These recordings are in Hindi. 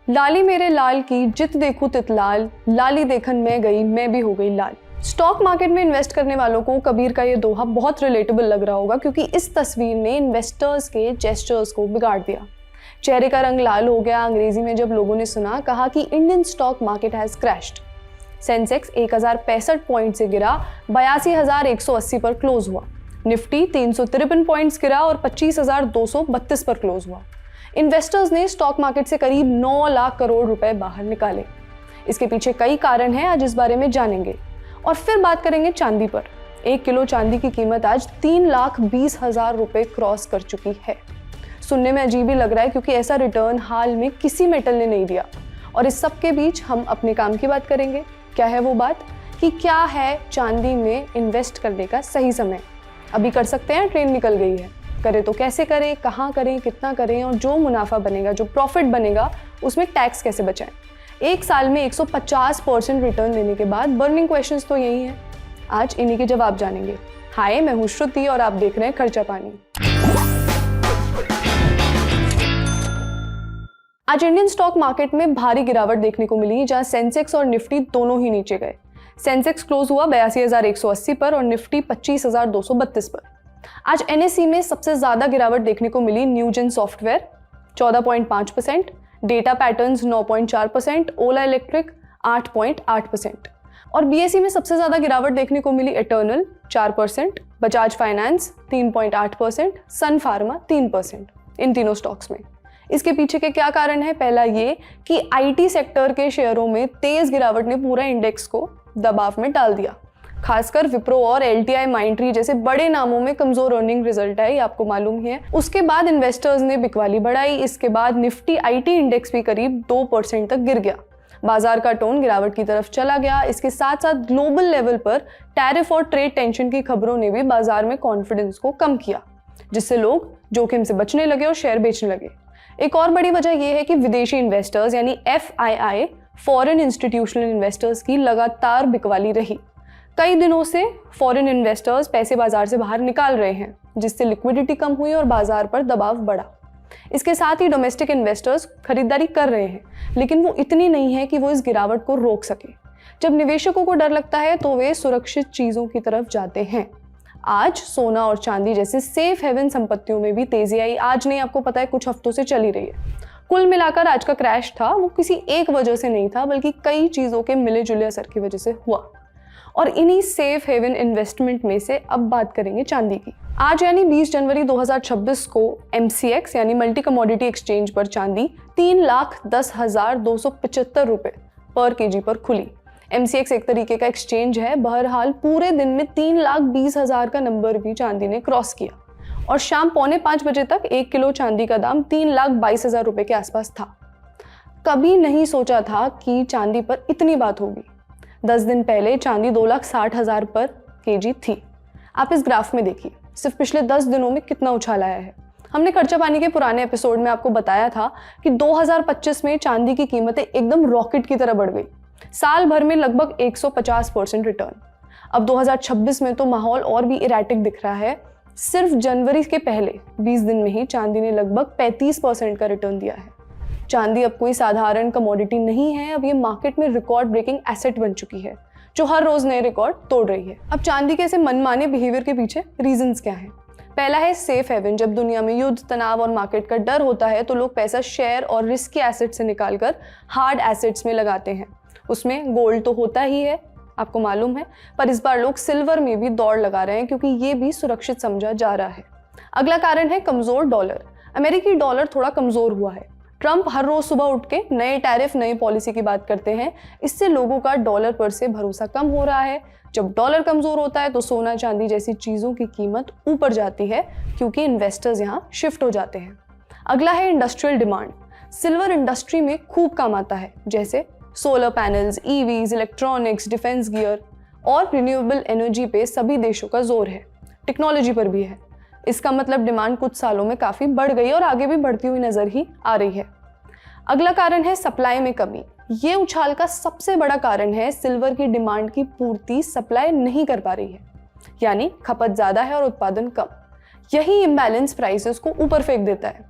लाली मेरे लाल की जित देखूं तितलाल, लाली देखन मैं गई मैं भी हो गई लाल। स्टॉक मार्केट में इन्वेस्ट करने वालों को कबीर का ये दोहा बहुत रिलेटेबल लग रहा होगा, क्योंकि इस तस्वीर ने इन्वेस्टर्स के जेस्चर्स को बिगाड़ दिया। चेहरे का रंग लाल हो गया अंग्रेजी में जब लोगों ने सुना, कहा कि Indian stock market has crashed. Sensex 1065 point से गिरा 82,180 पर क्लोज हुआ। निफ्टी 353 पॉइंट्स गिरा और 25,232 पर क्लोज हुआ। इन्वेस्टर्स ने स्टॉक मार्केट से करीब 9 लाख करोड़ रुपए बाहर निकाले। इसके पीछे कई कारण हैं, आज इस बारे में जानेंगे। और फिर बात करेंगे चांदी पर। 1 किलो चांदी की कीमत आज 3,20,000 रुपए क्रॉस कर चुकी है। सुनने में अजीब ही लग रहा है, क्योंकि ऐसा रिटर्न हाल में किसी मेटल ने नहीं दिया। और इस सब के बीच हम अपने काम की बात करेंगे। क्या है वो बात कि क्या है चांदी में इन्वेस्ट करने का सही समय। अभी कर सकते हैं, ट्रेन निकल गई है। करें तो कैसे करें, कहाँ करें, कितना करें, और जो मुनाफा बनेगा, जो प्रॉफिट बनेगा, उसमें टैक्स कैसे बचाएं। एक साल में 150% रिटर्न लेने के बाद बर्निंग क्वेश्चंस तो यही हैं। आज इन्हीं के जवाब जानेंगे। हाय, मैं हूं श्रुति और आप देख रहे हैं खर्चा पानी। आज इंडियन स्टॉक मार्केट में भारी गिरावट देखने को मिली, जहां सेंसेक्स और निफ्टी दोनों ही नीचे गए। सेंसेक्स क्लोज हुआ 82,180 पर और निफ्टी 25,232 पर। आज एनएसई में सबसे ज्यादा गिरावट देखने को मिली न्यूजेन सॉफ्टवेयर 14.5%, डेटा पैटर्न्स 9.4%, ओला इलेक्ट्रिक 8.8%। और बीएसई में सबसे ज्यादा गिरावट देखने को मिली एटर्नल 4%, बजाज फाइनेंस 3.8%, सन फार्मा 3%। इन तीनों स्टॉक्स में इसके पीछे के क्या कारण है? पहला ये कि आईटी सेक्टर के शेयरों में तेज गिरावट ने पूरा इंडेक्स को दबाव में डाल दिया। खासकर विप्रो और एलटीआई माइंडट्री जैसे बड़े नामों में कमजोर अर्निंग रिजल्ट है, ये आपको मालूम ही है। उसके बाद इन्वेस्टर्स ने बिकवाली बढ़ाई। इसके बाद निफ्टी आईटी इंडेक्स भी करीब 2% तक गिर गया। बाजार का टोन गिरावट की तरफ चला गया। इसके साथ साथ ग्लोबल लेवल पर टैरिफ और ट्रेड टेंशन की खबरों ने भी बाजार में कॉन्फिडेंस को कम किया, जिससे लोग जोखिम से बचने लगे और शेयर बेचने लगे। एक और बड़ी वजह यह है कि विदेशी इन्वेस्टर्स यानी FII फॉरेन इंस्टीट्यूशनल इन्वेस्टर्स की लगातार बिकवाली रही। कई दिनों से फॉरेन इन्वेस्टर्स पैसे बाजार से बाहर निकाल रहे हैं, जिससे लिक्विडिटी कम हुई और बाजार पर दबाव बढ़ा। इसके साथ ही डोमेस्टिक इन्वेस्टर्स खरीदारी कर रहे हैं, लेकिन वो इतनी नहीं है कि वो इस गिरावट को रोक सके। जब निवेशकों को डर लगता है तो वे सुरक्षित चीजों की तरफ जाते हैं। आज सोना और चांदी जैसे सेफ हेवन संपत्तियों में भी तेजी आई। आज नहीं, आपको पता है, कुछ हफ्तों से चली रही है। कुल मिलाकर आज का क्रैश था वो किसी एक वजह से नहीं था, बल्कि कई चीजों के मिले जुले असर की वजह से हुआ। और इन्हीं सेफ हेवन इन्वेस्टमेंट में से अब बात करेंगे चांदी की। आज यानी 20 जनवरी 2026 को MCX यानी मल्टी कमोडिटी एक्सचेंज पर चांदी 3,10,275 रुपए पर केजी पर खुली। MCX एक तरीके का एक्सचेंज है। बहरहाल पूरे दिन में 3,20,000 का नंबर भी चांदी ने क्रॉस किया और शाम 4:45 बजे तक 1 किलो चांदी का दाम 3,22,000 रुपए के आसपास था। कभी नहीं सोचा था कि चांदी पर इतनी बात होगी। 10 दिन पहले चांदी 2,60,000 पर केजी थी। आप इस ग्राफ में देखिए, सिर्फ पिछले 10 दिनों में कितना उछाल आया है। हमने खर्चा पानी के पुराने एपिसोड में आपको बताया था कि 2025 में चांदी की कीमतें एकदम रॉकेट की तरह बढ़ गई। साल भर में लगभग 150% रिटर्न। अब 2026 में तो माहौल और भी इरेटिक दिख रहा है। सिर्फ जनवरी के पहले 20 दिन में ही चांदी ने लगभग 35% का रिटर्न दिया है। चांदी अब कोई साधारण कमोडिटी नहीं है, अब ये मार्केट में रिकॉर्ड ब्रेकिंग एसेट बन चुकी है, जो हर रोज नए रिकॉर्ड तोड़ रही है। अब चांदी के ऐसे मनमाने बिहेवियर के पीछे रीजंस क्या हैं? पहला है सेफ हेवन। जब दुनिया में युद्ध, तनाव और मार्केट का डर होता है तो लोग पैसा शेयर और रिस्की एसेट से निकालकर हार्ड एसेट्स में लगाते हैं। उसमें गोल्ड तो होता ही है, आपको मालूम है, पर इस बार लोग सिल्वर में भी दौड़ लगा रहे हैं, क्योंकि ये भी सुरक्षित समझा जा रहा है। अगला कारण है कमजोर डॉलर। अमेरिकी डॉलर थोड़ा कमजोर हुआ है। ट्रंप हर रोज सुबह उठ के नए टैरिफ, नई पॉलिसी की बात करते हैं। इससे लोगों का डॉलर पर से भरोसा कम हो रहा है। जब डॉलर कमजोर होता है तो सोना, चांदी जैसी चीजों की कीमत ऊपर जाती है, क्योंकि इन्वेस्टर्स यहाँ शिफ्ट हो जाते हैं। अगला है इंडस्ट्रियल डिमांड। सिल्वर इंडस्ट्री में खूब काम आता है, जैसे solar panels, EVs, electronics, defence gear और रिन्यूएबल एनर्जी पे सभी देशों का जोर है। टेक्नोलॉजी पर भी है। इसका मतलब डिमांड कुछ सालों में काफी बढ़ गई और आगे भी बढ़ती हुई नजर ही आ रही है। अगला कारण है सप्लाई में कमी। ये उछाल का सबसे बड़ा कारण है सिल्वर की डिमांड की पूर्ति सप्लाई नहीं कर पा रही है, यानी खपत ज्यादा है और उत्पादन कम। यही इम्बैलेंस प्राइसेस को ऊपर फेंक देता है।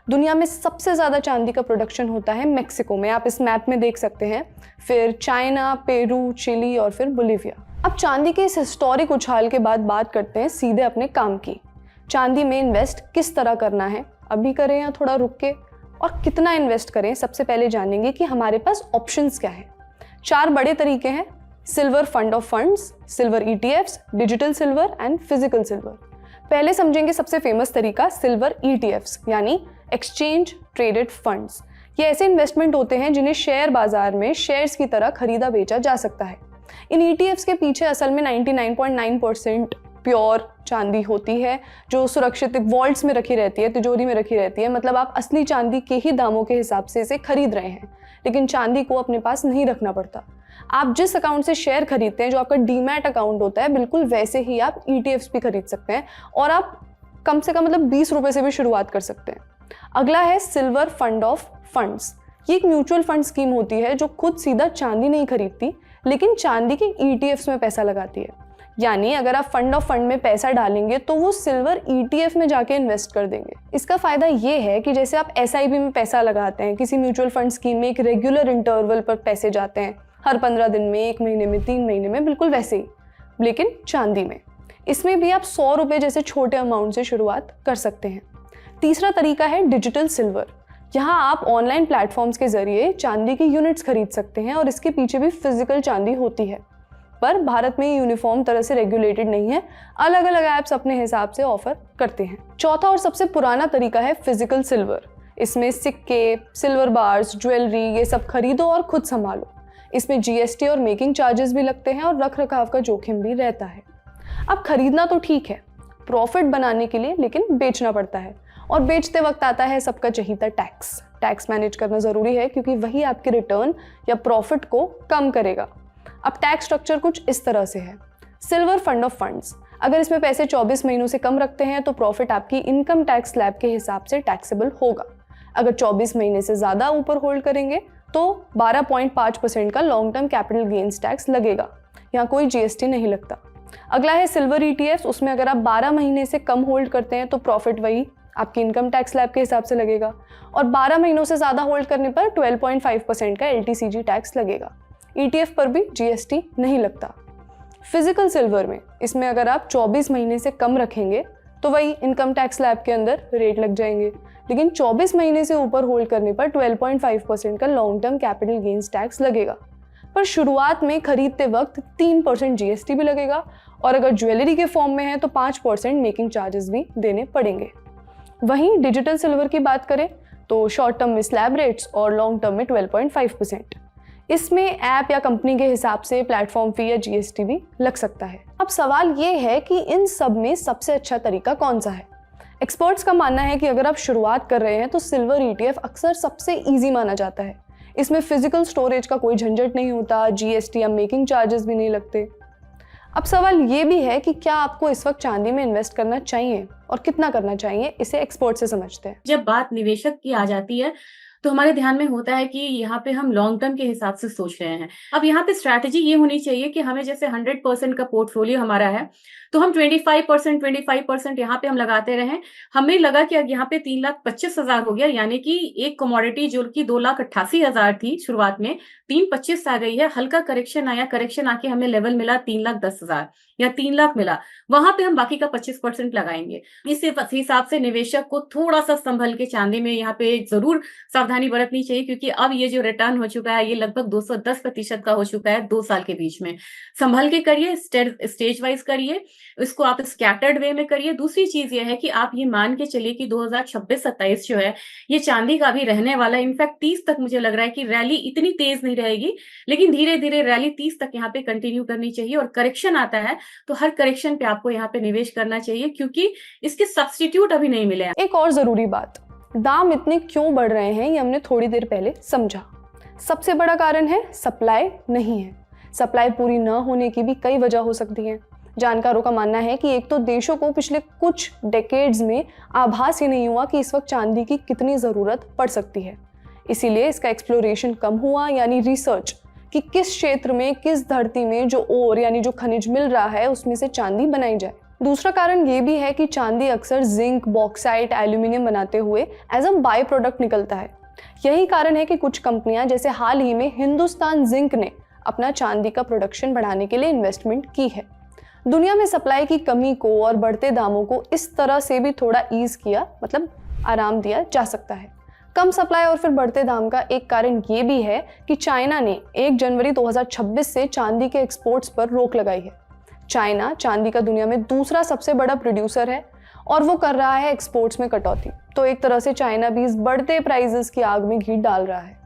दुनिया में सबसे ज़्यादा चांदी का प्रोडक्शन होता है मेक्सिको में, आप इस मैप में देख सकते हैं, फिर चाइना, पेरू, चिली और फिर बोलिविया। अब चांदी के इस हिस्टोरिक उछाल के बाद बात करते हैं सीधे अपने काम की। चांदी में इन्वेस्ट किस तरह करना है, अभी करें या थोड़ा रुक के, और कितना इन्वेस्ट करें, सबसे पहले जानेंगे कि हमारे पास ऑप्शंस क्या हैं। 4 बड़े तरीके हैं: silver fund of funds, silver ETFs, digital silver and physical silver. पहले समझेंगे सबसे फेमस तरीका सिल्वर ETFs यानी एक्सचेंज ट्रेडेड फंड्स। ये ऐसे इन्वेस्टमेंट होते हैं जिन्हें शेयर बाजार में शेयर्स की तरह खरीदा बेचा जा सकता है। इन ETFs के पीछे असल में 99.9% प्योर चांदी होती है जो सुरक्षित वॉल्ट्स में रखी रहती है, तिजोरी में रखी रहती है। मतलब आप असली चांदी के ही दामों के हिसाब से इसे खरीद रहे हैं, लेकिन चांदी को अपने पास नहीं रखना पड़ता। आप जिस अकाउंट से शेयर खरीदते हैं, जो आपका डीमैट अकाउंट होता है, बिल्कुल वैसे ही आप ETFs भी खरीद सकते हैं, और आप कम से कम मतलब 20 रुपए से भी शुरुआत कर सकते हैं। अगला है सिल्वर फंड ऑफ फंड्स। ये एक म्यूचुअल फंड स्कीम होती है जो खुद सीधा चांदी नहीं खरीदती, लेकिन चांदी के ETFs में पैसा लगाती है। यानी अगर आप फंड ऑफ फंड में पैसा डालेंगे तो वो सिल्वर ETF में जाके इन्वेस्ट कर देंगे। इसका फायदा ये है कि जैसे आप SIP में पैसा लगाते हैं, किसी म्यूचुअल फंड स्कीम में एक रेगुलर इंटरवल पर पैसे जाते हैं, हर 15 दिन में, 1 महीने में, 3 महीने में, बिल्कुल वैसे ही, लेकिन चांदी में इसमें भी आप 100 रुपये जैसे छोटे अमाउंट से शुरुआत कर सकते हैं। तीसरा तरीका है डिजिटल सिल्वर। यहाँ आप ऑनलाइन प्लेटफॉर्म्स के जरिए चांदी की यूनिट्स खरीद सकते हैं, और इसके पीछे भी फिजिकल चांदी होती है, पर भारत में यूनिफॉर्म तरह से रेगुलेटेड नहीं है। अलग अलग ऐप्स अपने हिसाब से ऑफर करते हैं। चौथा और सबसे पुराना तरीका है फिजिकल सिल्वर। इसमें सिक्के, सिल्वर बार्स, ज्वेलरी, ये सब खरीदो और खुद संभालो। इसमें GST और मेकिंग चार्जेस भी लगते हैं, और रख रखाव का जोखिम भी रहता है। अब खरीदना तो ठीक है प्रॉफिट बनाने के लिए, लेकिन बेचना पड़ता है, और बेचते वक्त आता है सबका चहीता टैक्स मैनेज करना ज़रूरी है, क्योंकि वही आपके रिटर्न या प्रॉफिट को कम करेगा। अब टैक्स स्ट्रक्चर कुछ इस तरह से है। सिल्वर फंड ऑफ फंड्स, अगर इसमें पैसे 24 महीनों से कम रखते हैं तो प्रॉफिट आपकी इनकम टैक्स स्लैब के हिसाब से टैक्सेबल होगा। अगर 24 महीने से ज़्यादा ऊपर होल्ड करेंगे तो 12.5% का long term capital gains tax लगेगा। यहाँ कोई GST नहीं लगता। अगला है सिल्वर ETFs। उसमें अगर आप 12 महीने से कम होल्ड करते हैं तो प्रॉफिट वही आपकी इनकम टैक्स स्लैब के हिसाब से लगेगा, और 12 महीनों से ज़्यादा होल्ड करने पर 12.5% का LTCG टैक्स लगेगा। ETF पर भी GST नहीं लगता। फिजिकल सिल्वर में, इसमें अगर आप 24 महीने से कम रखेंगे तो वही इनकम टैक्स स्लैब के अंदर रेट लग जाएंगे, लेकिन 24 महीने से ऊपर होल्ड करने पर 12.5% का long term capital gains tax लगेगा। पर शुरुआत में खरीदते वक्त 3% GST भी लगेगा, और अगर ज्वेलरी के फॉर्म में है तो 5% मेकिंग चार्जेस भी देने पड़ेंगे। वहीं डिजिटल सिल्वर की बात करें तो शॉर्ट टर्म में स्लैब रेट्स और लॉन्ग टर्म में 12.5%। इसमें ऐप या कंपनी के हिसाब से प्लेटफॉर्म फी या GST भी लग सकता है। अब सवाल ये है कि इन सब में सबसे अच्छा तरीका कौन सा है। एक्सपर्ट्स का मानना है कि अगर आप शुरुआत कर रहे हैं तो सिल्वर ETF अक्सर सबसे ईजी माना जाता है। इसमें फिजिकल स्टोरेज का कोई झंझट नहीं होता, GST या मेकिंग चार्जेस भी नहीं लगते। अब सवाल ये भी है कि क्या आपको इस वक्त चांदी में इन्वेस्ट करना चाहिए और कितना करना चाहिए, इसे एक्सपर्ट से समझते हैं। जब बात निवेशक की आ जाती है तो हमारे ध्यान में होता है कि यहाँ पे हम लॉन्ग टर्म के हिसाब से सोच रहे हैं। अब यहाँ पे स्ट्रैटेजी ये होनी चाहिए कि हमें जैसे 100% का पोर्टफोलियो हमारा है तो हम 25% यहाँ पे हम लगाते रहें। हमें लगा कि यहाँ पे 3,25,000 हो गया, यानी कि एक कमोडिटी जो कि 2,88,000 थी शुरुआत में 3,25 आ गई है। हल्का करेक्शन आया, करेक्शन आके हमें लेवल मिला 3,10,000 या 3 लाख मिला, वहां पे हम बाकी का 25% लगाएंगे। इस हिसाब से निवेशक को थोड़ा सा संभल के चांदी में यहाँ पे जरूर सावधानी बरतनी चाहिए, क्योंकि अब ये जो रिटर्न हो चुका है ये लगभग 210% का हो चुका है 2 साल के बीच में। संभल के करिए, स्टेज वाइज करिए, इसको आप स्कैटर्ड वे में करिए। दूसरी चीज ये है कि आप ये मान के चलिए कि 2026-27 जो है ये चांदी का भी रहने वाला है। इनफैक्ट 30 तक मुझे लग रहा है कि रैली इतनी तेज नहीं रहेगी, लेकिन धीरे धीरे रैली 30 तक यहाँ पे कंटिन्यू करनी चाहिए। और करेक्शन आता है तो हर करेक्शन पे आपको यहाँ पे निवेश करना चाहिए, क्योंकि इसके सब्स्टिट्यूट अभी नहीं मिले हैं। एक और जरूरी बात, दाम इतने क्यों बढ़ रहे हैं ये हमने थोड़ी देर पहले समझा। सबसे बड़ा कारण है सप्लाई नहीं है। सप्लाई पूरी न होने की भी कई वजह हो सकती है। जानकारों का मानना है कि एक तो देशों को पिछले कुछ डेकेड्स में आभास ही नहीं हुआ कि इस वक्त चांदी की कितनी ज़रूरत पड़ सकती है, इसीलिए इसका एक्सप्लोरेशन कम हुआ, यानी रिसर्च कि किस क्षेत्र में, किस धरती में जो ओर यानी जो खनिज मिल रहा है उसमें से चांदी बनाई जाए। दूसरा कारण ये भी है कि चांदी अक्सर जिंक, बॉक्साइट, एल्यूमिनियम बनाते हुए एज अ बाय प्रोडक्ट निकलता है। यही कारण है कि कुछ कंपनियां, जैसे हाल ही में हिंदुस्तान जिंक ने अपना चांदी का प्रोडक्शन बढ़ाने के लिए इन्वेस्टमेंट की है। दुनिया में सप्लाई की कमी को और बढ़ते दामों को इस तरह से भी थोड़ा ईज किया, मतलब आराम दिया जा सकता है। कम सप्लाई और फिर बढ़ते दाम का एक कारण ये भी है कि चाइना ने 1 जनवरी 2026 से चांदी के एक्सपोर्ट्स पर रोक लगाई है। चाइना चांदी का दुनिया में दूसरा सबसे बड़ा प्रोड्यूसर है और वो कर रहा है एक्सपोर्ट्स में कटौती। तो एक तरह से चाइना भी इस बढ़ते प्राइसेस की आग में घी डाल रहा है।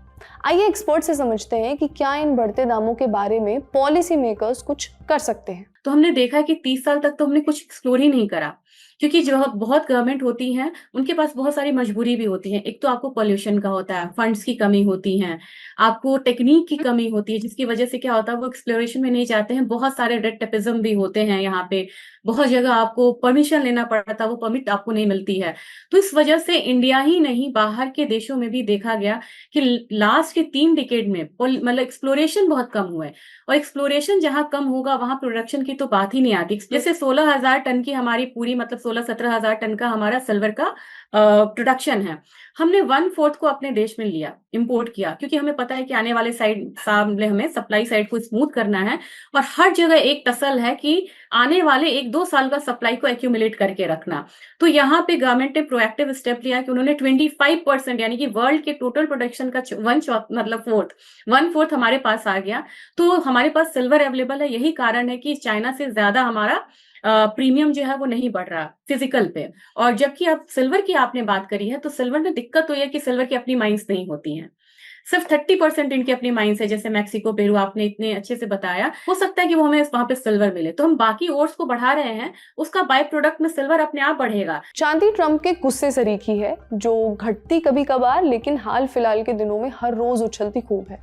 आइए एक्सपर्ट से समझते हैं कि क्या इन बढ़ते दामों के बारे में पॉलिसी मेकर्स कुछ कर सकते हैं। तो हमने देखा कि 30 साल तक तो हमने कुछ एक्सप्लोर ही नहीं करा, क्योंकि जो बहुत गवर्नमेंट होती हैं उनके पास बहुत सारी मजबूरी भी होती है। एक तो आपको पॉल्यूशन का होता है, फंड्स की कमी होती है, आपको टेक्निक की कमी होती है, जिसकी वजह से क्या होता है वो एक्सप्लोरेशन में नहीं जाते हैं। बहुत सारे रेड टेपिज्म भी होते हैं यहाँ पे, बहुत जगह आपको परमिशन लेना पड़ता है, वो परमिट आपको नहीं मिलती है। तो इस वजह से इंडिया ही नहीं, बाहर के देशों में भी देखा गया कि लास्ट के 3 डिकेड में मतलब एक्सप्लोरेशन बहुत कम हुआ है। और एक्सप्लोरेशन जहां कम होगा वहां प्रोडक्शन की तो बात ही नहीं आती। जैसे 16,000 टन की हमारी पूरी, मतलब 16-17,000 टन का हमारा सिल्वर का प्रोडक्शन है, हमने 1/4 को अपने देश में लिया, इंपोर्ट किया, क्योंकि हमें पता है कि आने वाले सामने हमें सप्लाई साइड को स्मूथ करना है। और हर जगह एक टसल है कि आने वाले 1-2 साल का सप्लाई को एक्यूमुलेट करके रखना। तो यहाँ पे गवर्नमेंट ने प्रोएक्टिव स्टेप लिया कि उन्होंने 25% यानी कि वर्ल्ड के टोटल प्रोडक्शन का 1/4 हमारे पास आ गया। तो हमारे पास सिल्वर अवेलेबल है। यही कारण है कि चाइना से ज्यादा हमारा प्रीमियम जो है वो नहीं बढ़ रहा फिजिकल पे। और जबकि आप सिल्वर की आपने बात करी है, तो सिल्वर में दिक्कत तो यह है कि सिल्वर की अपनी माइंस नहीं होती हैं। सिर्फ 30% इनकी अपनी माइंस है, जैसे मैक्सिको, पेरू, आपने इतने अच्छे से बताया। हो सकता है कि वो हमें वहां पे सिल्वर मिले, तो हम बाकी ओर्स को बढ़ा रहे हैं, उसका बाय प्रोडक्ट में सिल्वर अपने आप बढ़ेगा। चांदी ट्रम्प के गुस्से सरीखी है, जो घटती कभी कभार लेकिन हाल फिलहाल के दिनों में हर रोज उछलती खूब है।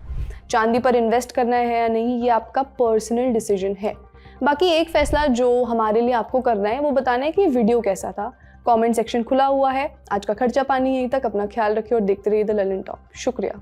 चांदी पर इन्वेस्ट करना है या नहीं, ये आपका पर्सनल डिसीजन है। बाकी एक फैसला जो हमारे लिए आपको करना है वो बताना है कि वीडियो कैसा था। कमेंट सेक्शन खुला हुआ है। आज का खर्चा पानी यहीं तक। अपना ख्याल रखिए और देखते रहिए द ललन टॉप। शुक्रिया।